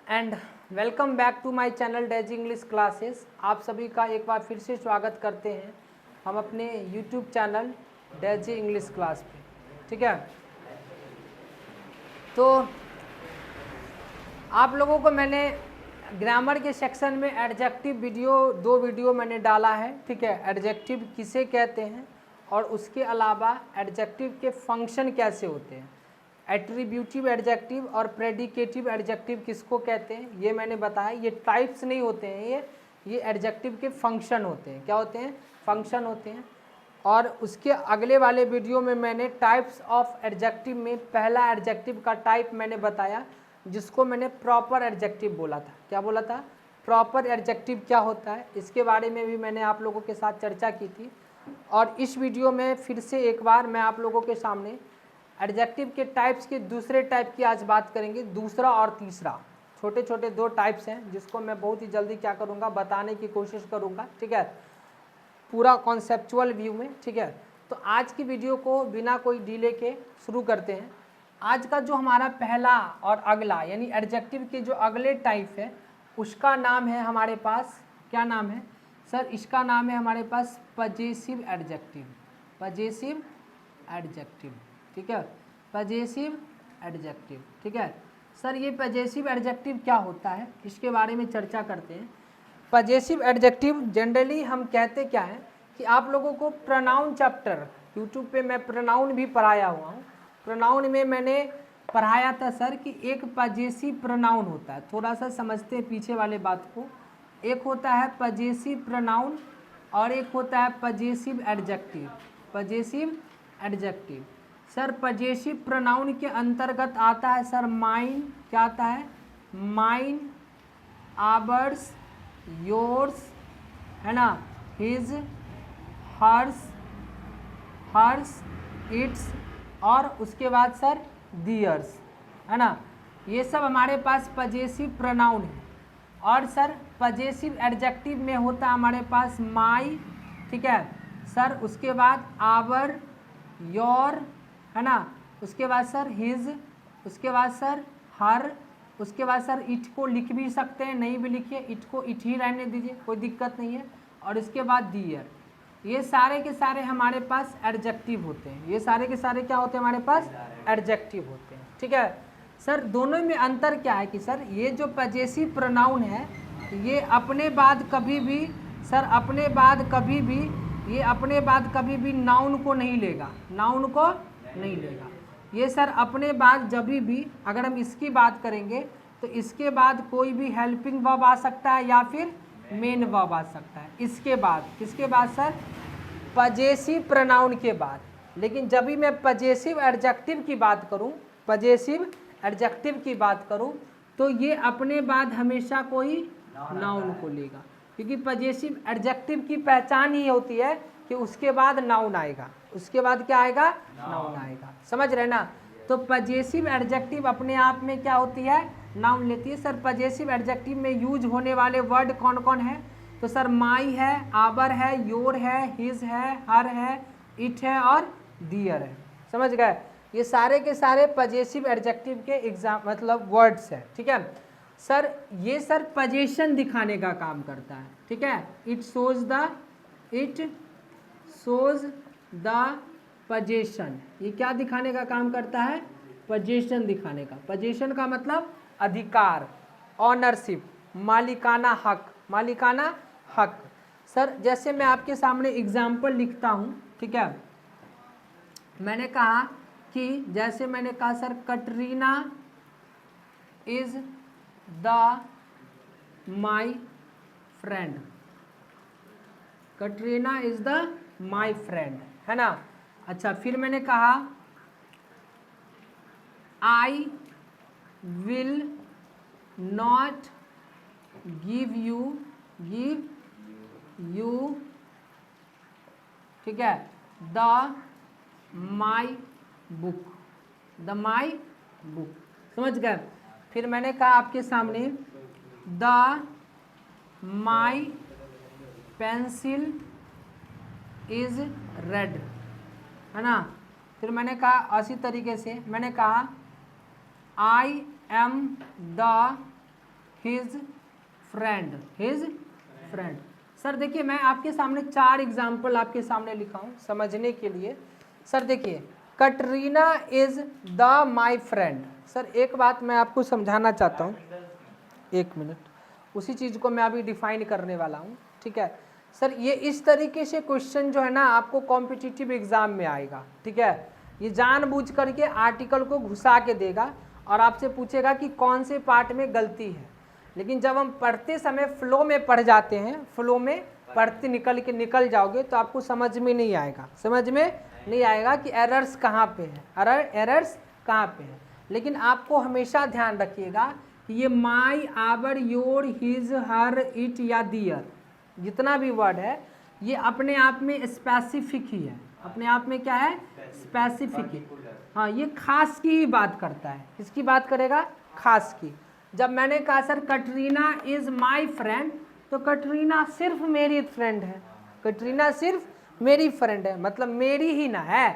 And welcome back to my channel Daisy English classes. आप सभी का एक बार फिर से स्वागत करते हैं हम अपने YouTube channel Daisy English class पे। ठीक है, तो आप लोगों को मैंने ग्रामर के सेक्शन में एडजेक्टिव दो वीडियो मैंने डाला है। ठीक है, एडजेक्टिव किसे कहते हैं और उसके अलावा एडजेक्टिव के फंक्शन कैसे होते हैं, एट्रीब्यूटिव एडजेक्टिव और प्रेडिकेटिव एडजेक्टिव किसको कहते हैं ये मैंने बताया। ये टाइप्स नहीं होते हैं, ये एडजेक्टिव के फंक्शन होते हैं। क्या होते हैं? फंक्शन होते हैं। और उसके अगले वाले वीडियो में मैंने टाइप्स ऑफ एडजेक्टिव में पहला एडजेक्टिव का टाइप मैंने बताया, जिसको मैंने प्रॉपर एडजेक्टिव बोला था। क्या बोला था? प्रॉपर एडजेक्टिव क्या होता है, इसके बारे में भी मैंने आप लोगों के साथ चर्चा की थी। और इस वीडियो में फिर से एक बार मैं आप लोगों के सामने एडजेक्टिव के टाइप्स के दूसरे टाइप की आज बात करेंगे। दूसरा और तीसरा छोटे छोटे दो टाइप्स हैं, जिसको मैं बहुत ही जल्दी क्या करूँगा, बताने की कोशिश करूँगा। ठीक है, पूरा कॉन्सेप्चुअल व्यू में। ठीक है, तो आज की वीडियो को बिना कोई डिले के शुरू करते हैं। आज का जो हमारा पहला और अगला यानी एडजेक्टिव के जो अगले टाइप है, उसका नाम है हमारे पास, क्या नाम है सर? इसका नाम है हमारे पास पजेसिव एडजेक्टिव। पजेसिव एडजेक्टिव, ठीक है, पजेसिव एडजेक्टिव। ठीक है सर, ये पजेसिव एडजेक्टिव क्या होता है, इसके बारे में चर्चा करते हैं। पजेसिव एडजेक्टिव जनरली हम कहते क्या है कि आप लोगों को प्रोनाउन चैप्टर यूट्यूब पे मैं प्रोनाउन भी पढ़ाया हुआ हूँ। प्रोनाउन में मैंने पढ़ाया था सर कि एक पजेसिव प्रोनाउन होता है। थोड़ा सा समझते हैं पीछे वाले बात को। एक होता है पजेसिव प्रोनाउन और एक होता है possessive adjective. Possessive adjective sir, possessive pronoun के अंतर्गत आता है सर माइन। क्या आता है? माइन, आवर्स, योर्स, है ना, हिज, हर्स, हर्स, इट्स, और उसके बाद सर दियर्स, है ना। ये सब हमारे पास पजेसिव प्रोनाउन है। और सर पजेसिव एडजेक्टिव में होता है हमारे पास माई, ठीक है सर, उसके बाद आवर, योर, है ना, उसके बाद सर हिज, उसके बाद सर हर, उसके बाद सर इट को लिख भी सकते हैं, नहीं भी लिखिए, इट को इट ही रहने दीजिए, कोई दिक्कत नहीं है। और इसके बाद दियर। ये सारे के सारे हमारे पास एडजेक्टिव होते हैं। ये सारे के सारे क्या होते हैं? हमारे पास एडजेक्टिव होते हैं। ठीक है सर, दोनों में अंतर क्या है कि सर ये जो पजेसिव प्रोनाउन है, ये अपने बाद कभी भी सर, अपने बाद कभी भी, ये अपने बाद कभी भी नाउन को नहीं लेगा, नाउन को नहीं लेगा। ये सर अपने बाद जब भी, अगर हम इसकी बात करेंगे तो इसके बाद कोई भी हेल्पिंग वर्ब आ सकता है या फिर मेन वर्ब आ सकता है। इसके बाद, किसके बाद सर? पजेसिव प्रोनाउन के बाद। लेकिन जब भी मैं पजेसिव एडजेक्टिव की बात करूं, पजेसिव एडजेक्टिव की बात करूं, तो ये अपने बाद हमेशा कोई नाउन को लेगा, क्योंकि पजेसिव एडजेक्टिव की पहचान ही होती है कि उसके बाद नाउन आएगा। उसके बाद क्या आएगा? नाउन आएगा। समझ रहे ना? तो पजेसिव एडजेक्टिव अपने आप में क्या होती है? नाउन लेती है। सर पजेसिव एडजेक्टिव में यूज होने वाले वर्ड कौन कौन है? तो सर माई है, आवर है, योर है, हिज है, हर है, इट है और दियर है। समझ गए? ये सारे के सारे पजेसिव एडजेक्टिव के मतलब वर्ड्स है। ठीक है सर, ये सर पजेशन दिखाने का काम करता है। ठीक है, इट शोज द पजेशन। ये क्या दिखाने का काम करता है? पजेशन दिखाने का। पजेशन का मतलब अधिकार, ऑनरशिप, मालिकाना हक, मालिकाना हक। सर जैसे मैं आपके सामने एग्जाम्पल लिखता हूँ, ठीक है, मैंने कहा कि जैसे मैंने कहा sir Katrina is the my friend. Katrina is the my friend, है ना। अच्छा, फिर मैंने कहा I will not give you, ठीक है, the my book, the my book. समझ गए? फिर मैंने कहा आपके सामने the my pencil is red, है ना। फिर मैंने कहा इसी तरीके से मैंने कहा I am the his friend, his friend. Sir देखिए मैं आपके सामने 4 एग्जाम्पल आपके सामने लिखा हूँ समझने के लिए। सर देखिए Katrina is the my friend. Sir एक बात मैं आपको समझाना चाहता हूँ, 1 मिनट, उसी चीज़ को मैं अभी डिफाइन करने वाला हूँ, ठीक है। सर ये इस तरीके से क्वेश्चन जो है ना आपको कॉम्पिटिटिव एग्जाम में आएगा, ठीक है। ये जानबूझ करके आर्टिकल को घुसा के देगा और आपसे पूछेगा कि कौन से पार्ट में गलती है। लेकिन जब हम पढ़ते समय फ्लो में पढ़ जाते हैं, फ्लो में पढ़ते निकल जाओगे तो आपको समझ में नहीं आएगा, समझ में नहीं आएगा कि एरर्स कहाँ पे है, एरर्स कहाँ पे है। लेकिन आपको हमेशा ध्यान रखिएगा कि ये my, our, your, his, her, it या दियर जितना भी वर्ड है ये अपने आप में स्पेसिफिक ही है, अपने आप में क्या है, स्पेसिफिक है। हाँ ये खास की ही बात करता है, किसकी बात करेगा, खास की। जब मैंने कहा sir Katrina is my friend, तो कटरीना सिर्फ मेरी फ्रेंड है, कटरीना सिर्फ मेरी फ्रेंड है, मतलब मेरी ही ना है।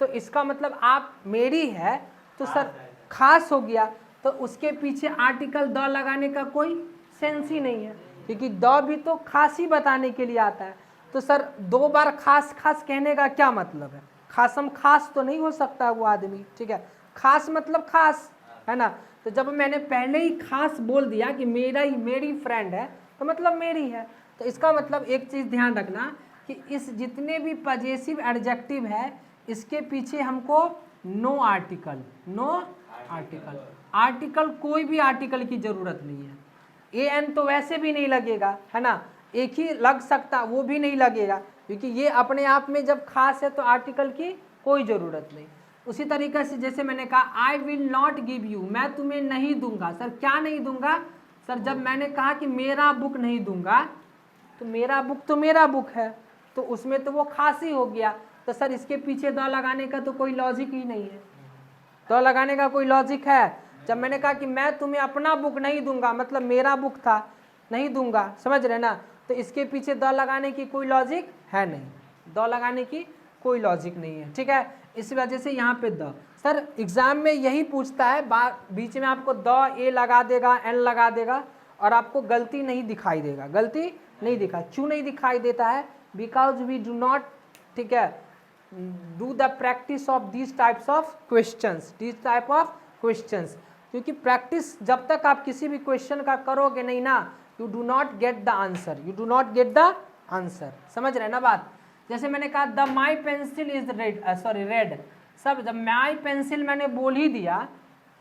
तो इसका मतलब आप मेरी है तो सर खास हो गया, तो उसके पीछे आर्टिकल द लगाने का कोई सेंस ही नहीं है, क्योंकि द भी तो खास ही बताने के लिए आता है। तो सर 2 बार खास खास कहने का क्या मतलब है, खासम खास तो नहीं हो सकता वो आदमी, ठीक है। खास मतलब खास है ना। तो जब मैंने पहले ही खास बोल दिया कि मेरी फ्रेंड है तो मतलब मेरी है। तो इसका मतलब एक चीज़ ध्यान रखना कि इस जितने भी पजेसिव एडजेक्टिव है इसके पीछे हमको no article, no article, article कोई भी आर्टिकल की ज़रूरत नहीं है। ए एन तो वैसे भी नहीं लगेगा, है ना, एक ही लग सकता, वो भी नहीं लगेगा, क्योंकि ये अपने आप में जब खास है तो आर्टिकल की कोई ज़रूरत नहीं। उसी तरीके से जैसे मैंने कहा I will not give you, मैं तुम्हें नहीं दूंगा। सर क्या नहीं दूंगा, सर जब मैंने कहा कि मेरा बुक नहीं दूंगा तो मेरा बुक तो मेरा बुक है, तो उसमें तो वो खास ही हो गया। तो सर इसके पीछे द लगाने का तो कोई लॉजिक ही नहीं है, द लगाने का कोई लॉजिक है। जब मैंने कहा कि मैं तुम्हें अपना बुक नहीं दूंगा, मतलब मेरा बुक था, नहीं दूंगा, समझ रहे ना, तो इसके पीछे द लगाने की कोई लॉजिक है नहीं, द लगाने की कोई लॉजिक नहीं है, ठीक है। इस वजह से यहाँ पे द, सर एग्जाम में यही पूछता है, बीच में आपको द ए लगा देगा, एन लगा देगा और आपको गलती नहीं दिखाई देगा, गलती नहीं दिखाई। क्यों नहीं दिखाई देता है, बिकॉज वी डू नॉट, ठीक है, do the practice of this types of questions, this type of questions. क्योंकि प्रैक्टिस जब तक आप किसी भी क्वेश्चन का करोगे नहीं ना, you do not get the answer, you do not get the answer, समझ रहे ना बात। जैसे मैंने कहा the my pencil is red, sorry red, sir जब माई पेंसिल मैंने बोल ही दिया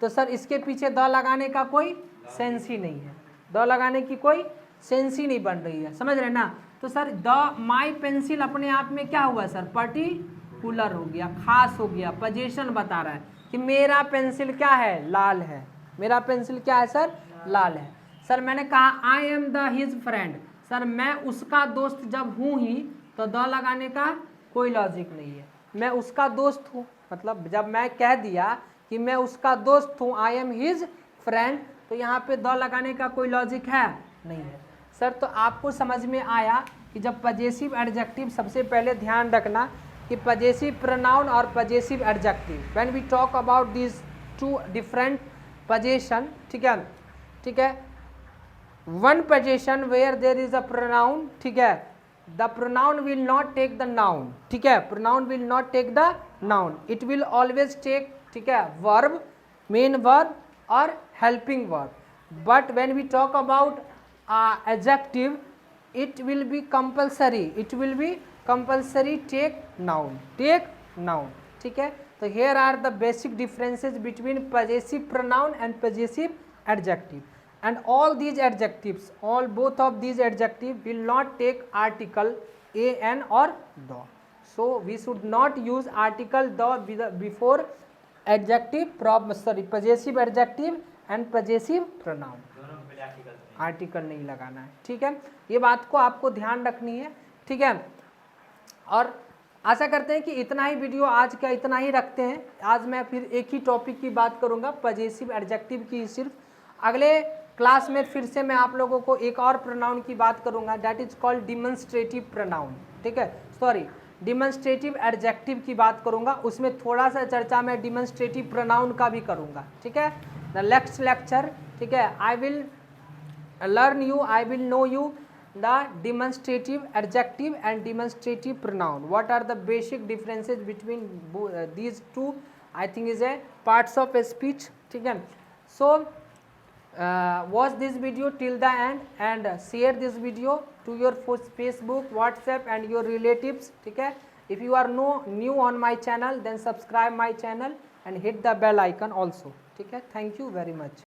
तो सर इसके पीछे द लगाने का कोई सेंस ही नहीं है, द लगाने की कोई सेंस ही नहीं बन रही है, समझ रहे ना। तो सर द माई पेंसिल अपने आप में क्या हुआ सर, पर्टिकुलर हो गया, खास हो गया, पोजीशन बता रहा है कि मेरा पेंसिल क्या है, लाल है, मेरा पेंसिल क्या है सर, लाल है। सर मैंने कहा I am the his friend, sir मैं उसका दोस्त जब हूँ ही तो द लगाने का कोई लॉजिक नहीं है, मैं उसका दोस्त हूँ, मतलब जब मैं कह दिया कि मैं उसका दोस्त हूँ, आई एम हिज फ्रेंड, तो यहाँ पे द लगाने का कोई लॉजिक है नहीं है। सर तो आपको समझ में आया कि जब पजेसिव एडजेक्टिव, सबसे पहले ध्यान रखना कि पजेसिव प्रोनाउन और possessive adjective, when we talk about this 2 different position, ठीक है, ठीक है, one position where there is a pronoun, ठीक है, the pronoun will not take the noun, ठीक है, pronoun will not take the noun, it will always take, ठीक है, वर्ब, मेन वर्ब और helping verb. But when we talk about adjective it will be compulsory, it will be compulsory take noun, take noun, ठीक है। तो here are the basic differences between possessive pronoun and possessive adjective, and all these adjectives, all both of these adjectives will not take article a, n or the, so we should not use article the before adjective, possessive adjective and possessive pronoun, article नहीं लगाना है, ठीक है। ये बात को आपको ध्यान रखनी है, ठीक है। और आशा करते हैं कि इतना ही वीडियो आज का इतना ही रखते हैं। आज मैं फिर एक ही टॉपिक की बात करूंगा, पजेसिव एडजेक्टिव की सिर्फ। अगले क्लास में फिर से मैं आप लोगों को एक और प्रोनाउन की बात करूंगा, that is called demonstrative pronoun, ठीक है, सॉरी डिमॉन्स्ट्रेटिव एडजेक्टिव की बात करूंगा। उसमें थोड़ा सा चर्चा मैं डिमॉन्स्ट्रेटिव प्रोनाउन का भी करूंगा, ठीक है। द नेक्स्ट लेक्चर, ठीक है, I will learn you, I will know you the demonstrative adjective and demonstrative pronoun. What are the basic differences between these two? I think is a parts of a speech. ठीक है. So watch this video till the end and share this video to your Facebook, WhatsApp and your relatives. ठीक है. If you are new on my channel, then subscribe my channel and hit the bell icon also. ठीक है. Thank you very much.